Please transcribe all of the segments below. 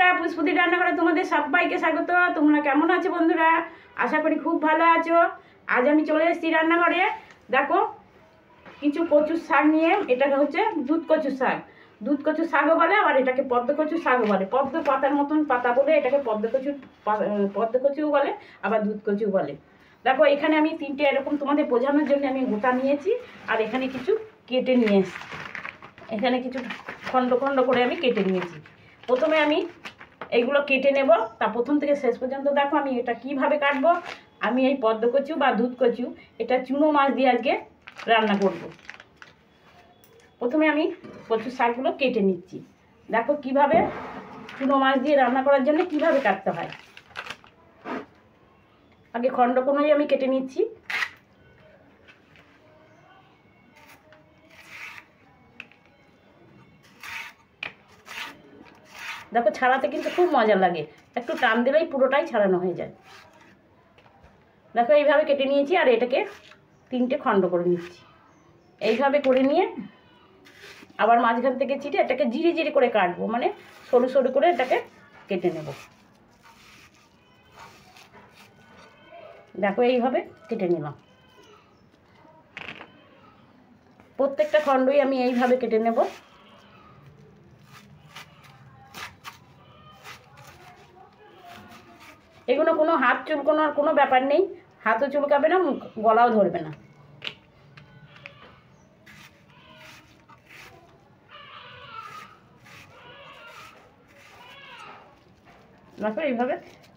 বন্ধুরা, পুষ্পতি রান্নাঘরে তোমাদের সবাইকে স্বাগত। তোমরা কেমন আছো বন্ধুরা? আশা করি খুব ভালো আছো। আজ আমি চলে এসেছি রান্নাঘরে। দেখো, কিছু কচুর শাক নিয়ে, এটাকে হচ্ছে দুধ কচুর শাক। দুধ কচুর শাকও বলে, আবার এটাকে পদ্ম কচুর শাকও বলে। পদ্ম পাতার মতন পাতা বলে এটাকে পদ্ম কচুও বলে, আবার দুধ কচু বলে। দেখো, এখানে আমি তিনটে এরকম তোমাদের বোঝানোর জন্য আমি গোটা নিয়েছি, আর এখানে কিছু কেটে নিয়ে এসেছি। এখানে কিছু খণ্ড খণ্ড করে আমি কেটে নিয়েছি। প্রথমে আমি এইগুলো কেটে নেব, তা প্রথম থেকে শেষ পর্যন্ত দেখো আমি এটা কিভাবে কাটবো। আমি এই পদ্ম কচু বা দুধ কচু এটা চুনো মাছ দিয়ে আজকে রান্না করব। প্রথমে আমি কচুর শাকগুলো কেটে নিচ্ছি। দেখো কিভাবে চুনো মাছ দিয়ে রান্না করার জন্য কিভাবে কাটতে হয়। আগে খণ্ড কোনোই আমি কেটে নিচ্ছি। দেখো, ছাড়াতে কিন্তু খুব মজা লাগে, একটু টান দিলেই পুরোটাই ছাড়ানো হয়ে যায়। দেখো, এইভাবে কেটে নিয়েছি, আর এটাকে তিনটে খণ্ড করে নিচ্ছি। এইভাবে করে নিয়ে আবার মাঝখান থেকে চিটে এটাকে জিরি জিরি করে কাটবো, মানে সরু সরু করে এটাকে কেটে নেব। দেখো, এইভাবে কেটে নিলাম। প্রত্যেকটা খণ্ডই আমি এইভাবে কেটে নেব। এগুলো কোনো হাত চুলকানোর কোনো ব্যাপার নেই, হাতও চুলকাবে না, গলাও ধরবে না। দেখো, এইভাবে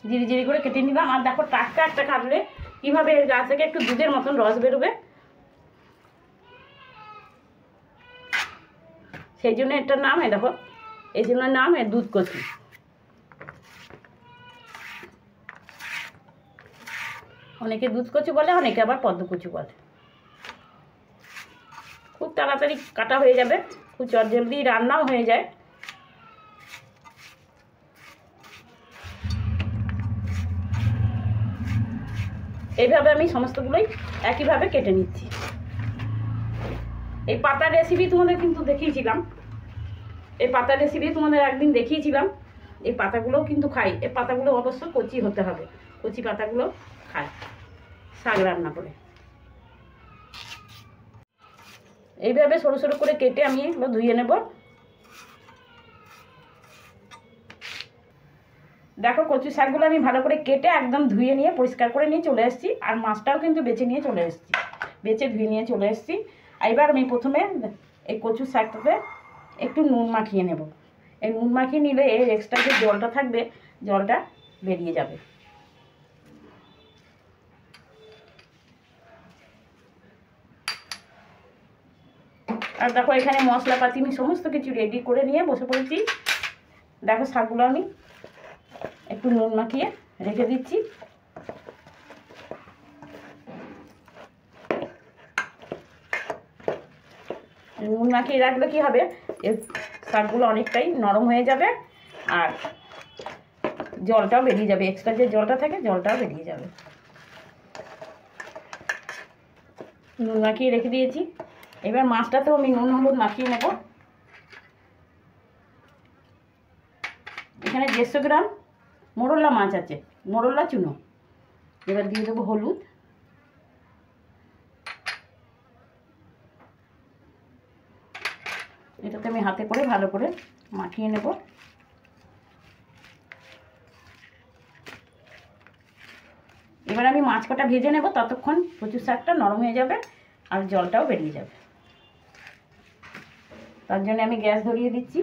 জিরি জিরি করে কেটে নিলাম। আর দেখো, টাটকা একটা কাটলে কীভাবে এর গা থেকে একটু দুধের মতন রস বেরোবে, সেই জন্য এটার নাম, দেখো এই জন্য নাম এর দুধ কচু। অনেকে দুধ কচু বলে, অনেকে আবার পদ্ম কচু বলে। খুব তাড়াতাড়ি কাটা হয়ে যাবে, খুব চটজলদি রান্নাও হয়ে যায়। এইভাবে আমি সমস্তগুলোই একইভাবে কেটে নিচ্ছি। এই পাতার রেসিপি তোমাদের কিন্তু দেখিয়েছিলাম, এই পাতার রেসিপি তোমাদের একদিন দেখিয়েছিলাম। এই পাতাগুলোও কিন্তু খাই, এই পাতাগুলো অবশ্য কচি হতে হবে, কচি পাতাগুলো খাই শাক রান্না করে। এইভাবে সরু সরু করে কেটে আমি এগুলো ধুয়ে নেব। দেখো, কচু শাকগুলো আমি ভালো করে কেটে একদম ধুয়ে নিয়ে পরিষ্কার করে নিয়ে চলে এসেছি। আর মাছটাও কিন্তু বেছে নিয়ে চলে এসেছি, বেছে ধুয়ে নিয়ে চলে এসেছি। এবার আমি প্রথমে এই কচু শাকটাতে একটু নুন মাখিয়ে নেব। এই নুন মাখিয়ে নিলে এর এক্সট্রা যে জলটা থাকবে, জলটা বেরিয়ে যাবে। আর দেখো, এখানে মশলাপাতি আমি সমস্ত কিছু রেডি করে নিয়ে বসে পড়েছি। দেখো, শাকগুলো আমি একটু নুন মাখিয়ে রেখে দিচ্ছি। নুন মাখিয়ে রাখলে কি হবে, এর শাকগুলো অনেকটাই নরম হয়ে যাবে, আর জলটাও বেরিয়ে যাবে, এক্সট্রা যে জলটা থাকে জলটাও বেরিয়ে যাবে। নুন মাখিয়ে রেখে দিয়েছি। এবার মাছটাতেও আমি নুন হলুদ মাখিয়ে নেব। এখানে 150 গ্রাম মোরলা মাছ আছে, মোরলা চুনো। এবার দিয়ে দেবো হলুদ, এটাতে আমি হাতে করে ভালো করে মাখিয়ে নেব। এবার আমি মাছ কটা ভেজে নেব, ততক্ষণ কচু শাকটা নরম হয়ে যাবে আর জলটাও বেরিয়ে যাবে। তার জন্য আমি গ্যাস ধরিয়ে দিচ্ছি।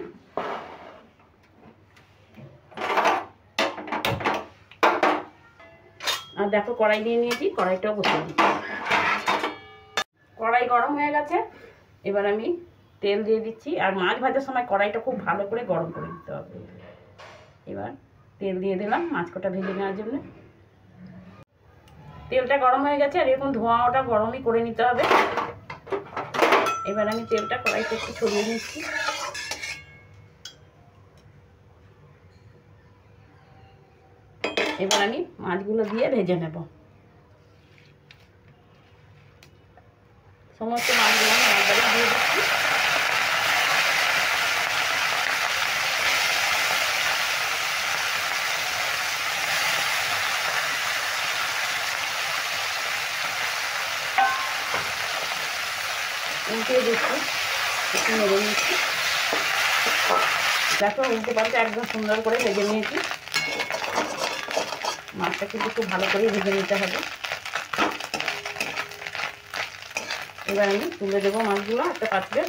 আর দেখো, কড়াই নিয়ে নিয়েছি, কড়াইটাও বসিয়ে দিচ্ছি। কড়াই গরম হয়ে গেছে, এবার আমি তেল দিয়ে দিচ্ছি। আর মাছ ভাজার সময় কড়াইটা খুব ভালো করে গরম করে দিতে হবে। এবার তেল দিয়ে দিলাম মাছ কটা ভেজে নেওয়ার জন্য। তেলটা গরম হয়ে গেছে, আর এরকম ধোঁয়াটা গরমই করে নিতে হবে। এবার আমি তেলটা কড়াইতে একটু ছড়িয়ে নিচ্ছি। এবার আমি মাছগুলো দিয়ে ভেজে নেব। সমস্ত মাছগুলো আমি একবারে দিয়ে দিচ্ছি। উল্টে দিচ্ছি, একটু নেড়ে নিচ্ছি। দেখো উল্টে পাল্টে একদম সুন্দর করে ভেজে নিয়েছি। মাছটা কিন্তু খুব ভালো করে ভেজে নিতে হবে। এবার আমি তুলে দেবো মাছগুলো একটা পাত্রে।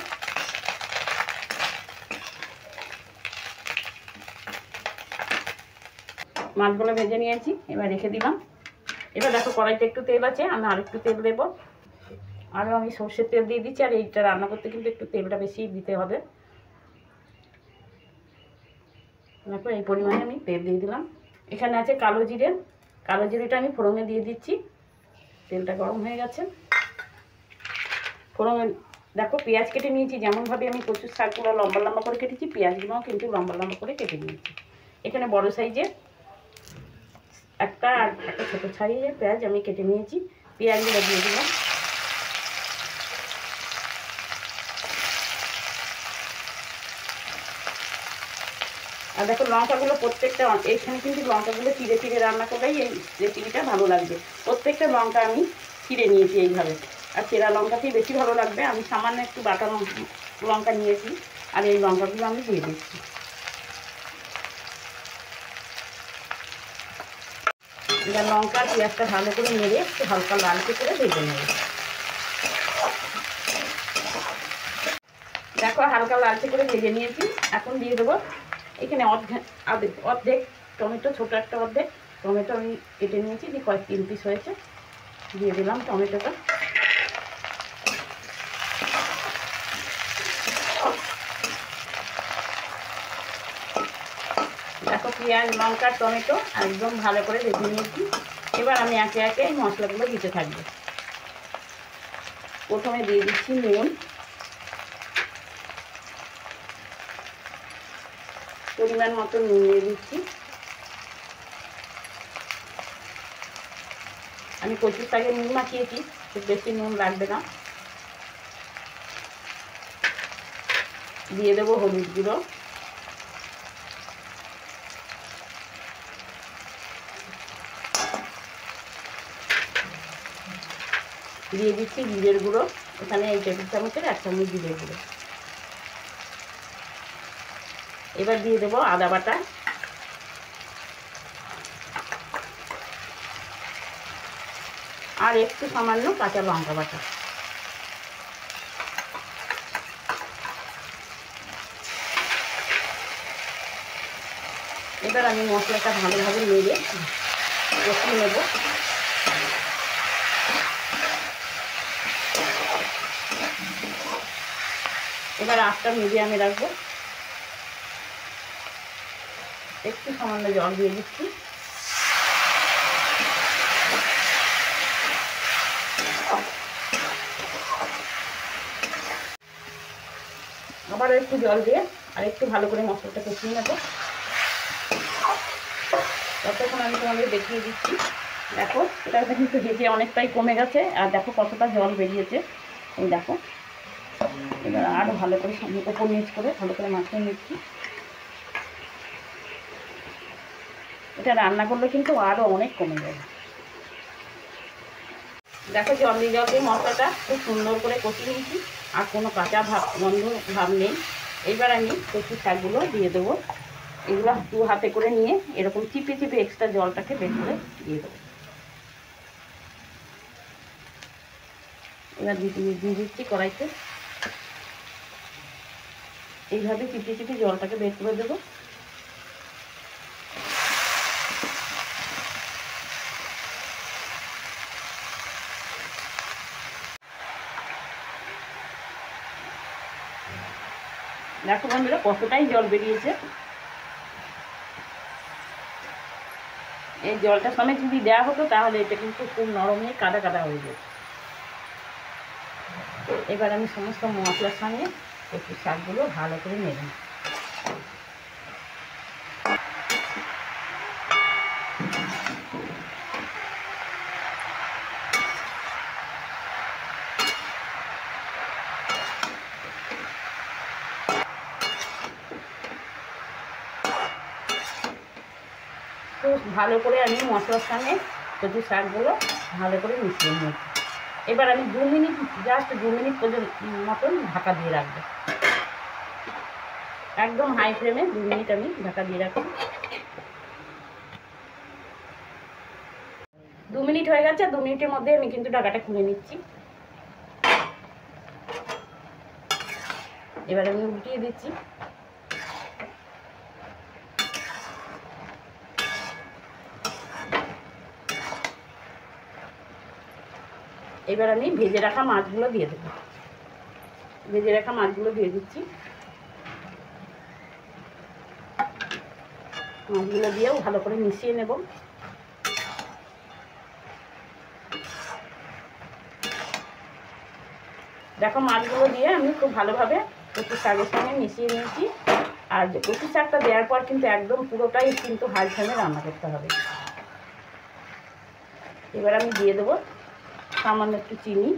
মাছগুলো ভেজে নিয়েছি, এবার রেখে দিলাম। এবার দেখো কড়াইতে একটু তেল আছে, আমি আরেকটু তেল দেবো। আরও আমি সর্ষের তেল দিয়ে দিচ্ছি, আর এইটা রান্না করতে কিন্তু একটু তেলটা বেশি দিতে হবে। দেখো এই পরিমাণে আমি তেল দিয়ে দিলাম। এখানে আছে কালো জিরে, কালো জিরেটা আমি ফোড়নে দিয়ে দিচ্ছি। তেলটা গরম হয়ে গেছে। ফোড়নে দেখো পেঁয়াজ কেটে নিয়েছি, যেমনভাবে আমি কচুর শাকগুলো লম্বা লম্বা করে কেটেছি, পেঁয়াজগুলোও কিন্তু লম্বা লম্বা করে কেটে নিয়েছি। এখানে বড় সাইজের একটা আর একটা ছোটো সাইজের পেঁয়াজ আমি কেটে নিয়েছি। পেঁয়াজগুলো দিয়ে দিলাম। আর দেখো লঙ্কাগুলো প্রত্যেকটা, এইখানে কিন্তু লঙ্কাগুলো চিড়ে চিড়ে রান্না করলেই এই রেসিপিটা ভালো লাগবে। প্রত্যেকটা লঙ্কা আমি চিড়ে নিয়েছি এইভাবে, আর চেরা লঙ্কাতেই বেশি ভালো লাগবে। আমি সামান্য একটু বাটা লঙ্কা নিয়েছি, আর এই লঙ্কাগুলো আমি দিয়ে দিচ্ছি। এবার লঙ্কা পেঁয়াজটা ভালো করে নেড়ে একটু হালকা লালচে করে ভেজে নেব। দেখো হালকা লালচে করে ভেজে নিয়েছি। এখন দিয়ে দেবো এখানে অর্ধেক টমেটো, ছোটো একটা অর্ধেক টমেটো আমি কেটে নিয়েছি, যে কয়েক 3 পিস হয়েছে। দিয়ে দিলাম টমেটোটা। দেখো পেঁয়াজ লঙ্কা টমেটো একদম ভালো করে ভেজে নিয়েছি। এবার আমি একে একে এই মশলাগুলো দিতে থাকবো। প্রথমে দিয়ে দিচ্ছি নুন, পরিমাণ মতো নুন দিয়ে দিচ্ছি। আমি কচুর শাকে নুন মাখিয়েছি, খুব বেশি নুন লাগবে না। দিয়ে দেবো হলুদ গুঁড়ো, দিয়ে দিচ্ছি জিরের গুঁড়ো। এখানে এই টেবিল চামচের 1 চামচ জিরের গুঁড়ো। এবার দিয়ে দেবো আদা বাটা, আর একটু সামান্য কাঁচা লঙ্কা বাটা। এবার আমি মশলাটা ভালোভাবে নেড়ে কষিয়ে নেব। এবার আঁচটা মিডিয়ামে রাখবো। একটু সামান্য জল দিয়ে দিচ্ছি। আবার একটু জল দিয়ে আর একটু ভালো করে মশলাটা কষিয়ে নেব। ততক্ষণ আমি তোমাদের দেখিয়ে দিচ্ছি। দেখো এটা কিন্তু ভেজে অনেকটাই কমে গেছে, আর দেখো কতটা জল বেরিয়েছে। এই দেখো এবার আরও ভালো করে উপর নিচ করে ভালো করে মাখিয়ে নিচ্ছি। এটা রান্না করলে কিন্তু আরও অনেক কমে যাবে। দেখো জল দিয়ে মশলাটা খুব সুন্দর করে কষিয়ে নিয়েছি, আর কোনো কাঁচা গন্ধ ভাব নেই। এইবার আমি কচু শাকগুলো দিয়ে দেবো। এগুলো 2 হাতে করে নিয়ে এরকম চিপে চিপে এক্সট্রা জলটাকে বের করে দিয়ে দেবো। এবার দিয়ে দিচ্ছি কড়াইতে। এইভাবে চিপে চিপে জলটাকে বের করে দেবো। দেখো বন্ধুরা কতটাই জল বেরিয়েছে। এই জলটা সমেত যদি দেওয়া হতো তাহলে এটা কিন্তু খুব নরম হয়ে কাদা কাদা হয়ে যেত। এবার আমি সমস্ত মশলার সঙ্গে একটু শাকগুলো ভালো করে নেব। খুব ভালো করে আমি মশলার সঙ্গে কচু শাকগুলো ভালো করে মিশিয়ে নিয়েছি। এবার আমি 2 মিনিট, জাস্ট 2 মিনিট পর্যন্ত মতন ঢাকা দিয়ে রাখবো। একদম হাই ফ্লেমে 2 মিনিট আমি ঢাকা দিয়ে রাখবো। 2 মিনিট হয়ে গেছে। 2 মিনিটের মধ্যে আমি কিন্তু ঢাকাটা খুলে নিচ্ছি। এবার আমি উল্টিয়ে দিচ্ছি। এবার আমি ভেজে রাখা মাছগুলো দিয়ে দেবো। ভেজে রাখা মাছগুলো দিয়ে দিচ্ছি। মাছগুলো দিয়েও ভালো করে মিশিয়ে নেব। দেখো মাছগুলো দিয়ে আমি খুব ভালোভাবে কচু শাকের সঙ্গে মিশিয়ে নিয়েছি। আর কচু শাকটা দেওয়ার পর কিন্তু একদম পুরোটাই কিন্তু হাই ফ্লেমে রান্না করতে হবে। এবার আমি দিয়ে দেবো সামান্য একটু চিনি।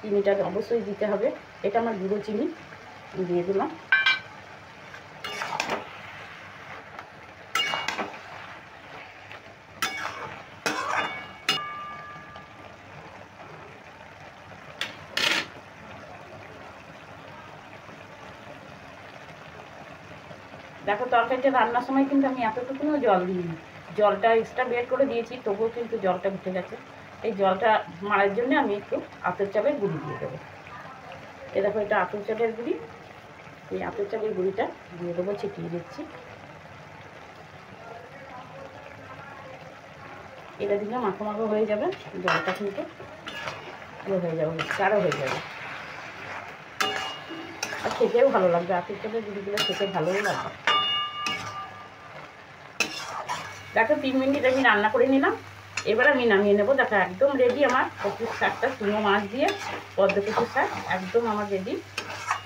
চিনিটা অবশ্যই দিতে হবে, এটা আমার গুঁড়ো চিনি দিয়ে দিলাম। দেখো তরকারিটা রান্নার সময় কিন্তু আমি এতটুকুনও জল দিইনি, জলটা এক্সট্রা বের করে দিয়েছি, তবুও কিন্তু জলটা উঠে গেছে। এই জলটা মারার জন্য আমি একটু আতর চালের গুঁড়ি দিয়ে দেবো। এ দেখো এটা আতর চালের গুঁড়ি, এই আতর চালের গুঁড়িটা দিয়ে দেবো, ছিটিয়ে দিচ্ছি। এটা দিলে মাখো মাখো হয়ে যাবে, জলটা কিন্তু হয়ে যাবে, গাঢ় হয়ে যাবে, আর খেতেও ভালো লাগবে। আতর চালের গুঁড়িগুলো খেতে ভালোই লাগবে। দেখো 3 মিনিট আমি রান্না করে নিলাম। এবার আমি নামিয়ে নেব। দেখো একদম রেডি আমার কচুর শাকটা, চুনো মাছ দিয়ে পদ্ম কচুর শাক একদম আমার রেডি।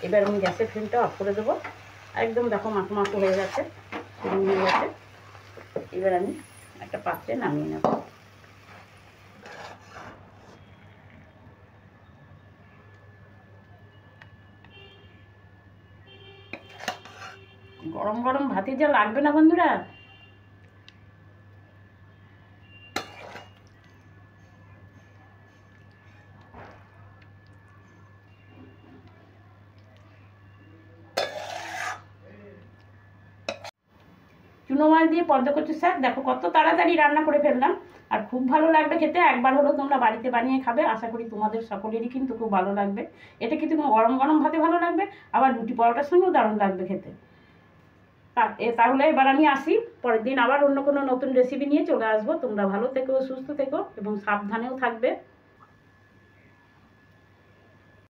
এবার আমি গ্যাসের ফ্লেমটা অফ করে দেবো। একদম দেখো মাখো মাখো হয়ে গেছে, শুরু হয়ে গেছে। এবার আমি একটা পাত্রে নামিয়ে নেব। গরম গরম ভাতে যা লাগবে না বন্ধুরা। চুনো মাছ দিয়ে পদ্ম কচুর শাক দেখো কত তাড়াতাড়ি রান্না করে ফেললাম, আর খুব ভালো লাগবে খেতে। একবার হলেও তোমরা বাড়িতে বানিয়ে খাবে, আশা করি তোমাদের সকলেরই কিন্তু খুব ভালো লাগবে। এটা কিন্তু গরম গরম ভাতে ভালো লাগবে, আবার রুটি পরোটার সঙ্গেও দারুণ লাগবে খেতে। তাহলে এবার আমি আসি, পরের দিন আবার অন্য কোনো নতুন রেসিপি নিয়ে চলে আসবো। তোমরা ভালো থেকো, সুস্থ থেকো এবং সাবধানেও থাকবে।